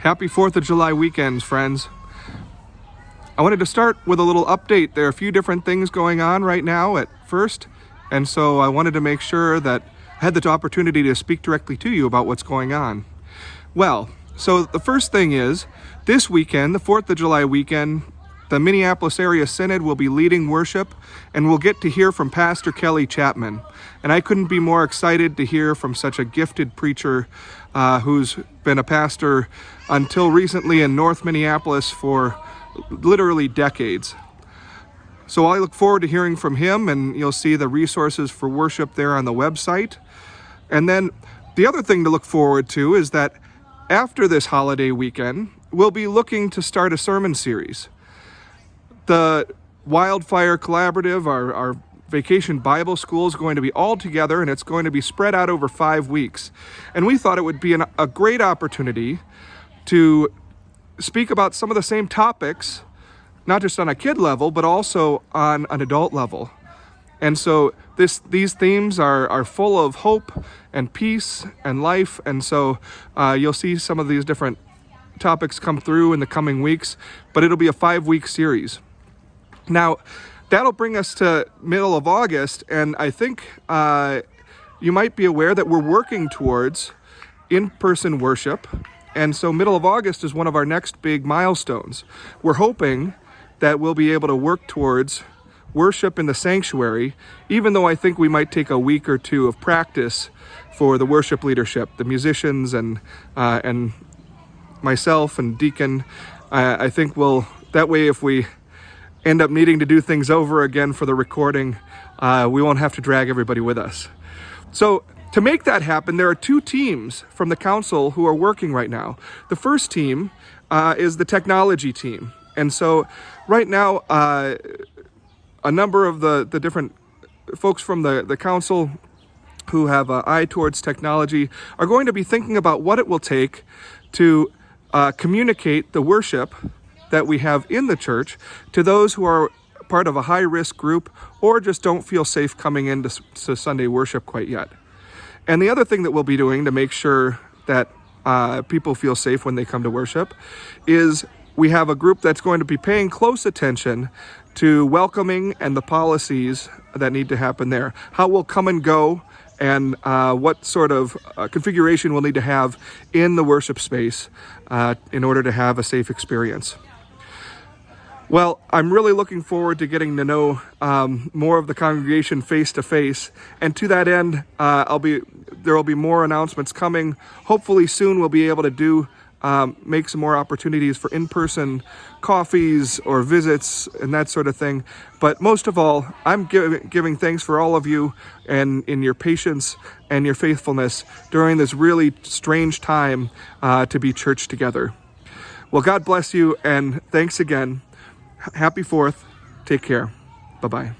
Happy 4th of July weekends, friends. I wanted to start with a little update. There are a few different things going on right now at First, and so I wanted to make sure that I had the opportunity to speak directly to you about what's going on. Well, so the first thing is, this weekend, the 4th of July weekend, the Minneapolis Area Synod will be leading worship, and we'll get to hear from Pastor Kelly Chapman. And I couldn't be more excited to hear from such a gifted preacher who's been a pastor until recently in North Minneapolis for literally decades. So I look forward to hearing from him, and you'll see the resources for worship there on the website. And then the other thing to look forward to is that after this holiday weekend, we'll be looking to start a sermon series. The Wildfire Collaborative, our Vacation Bible School, is going to be all together, and it's going to be spread out over 5 weeks. And we thought it would be a great opportunity to speak about some of the same topics, not just on a kid level, but also on an adult level. And so these themes are full of hope and peace and life, and so you'll see some of these different topics come through in the coming weeks, but it'll be a 5-week series. Now, that'll bring us to middle of August, and I think you might be aware that we're working towards InPerson Worship, and so middle of August is one of our next big milestones. We're hoping that we'll be able to work towards worship in the sanctuary, even though I think we might take a week or two of practice for the worship leadership, the musicians and myself and Deacon. I think that way if we end up needing to do things over again for the recording, we won't have to drag everybody with us. So to make that happen, there are 2 teams from the council who are working right now. The first team is the technology team. And so right now, a number of the different folks from the council who have an eye towards technology are going to be thinking about what it will take to communicate the worship that we have in the church to those who are part of a high-risk group or just don't feel safe coming into Sunday worship quite yet. And the other thing that we'll be doing to make sure that people feel safe when they come to worship is we have a group that's going to be paying close attention to welcoming and the policies that need to happen there. How we'll come and go, and what sort of configuration we'll need to have in the worship space in order to have a safe experience. Well, I'm really looking forward to getting to know more of the congregation face to face, and to that end, there will be more announcements coming. Hopefully soon we'll be able to make some more opportunities for in-person coffees or visits and that sort of thing. But most of all, I'm giving thanks for all of you and in your patience and your faithfulness during this really strange time to be church together. Well, God bless you, and thanks again. Happy 4th. Take care. Bye-bye.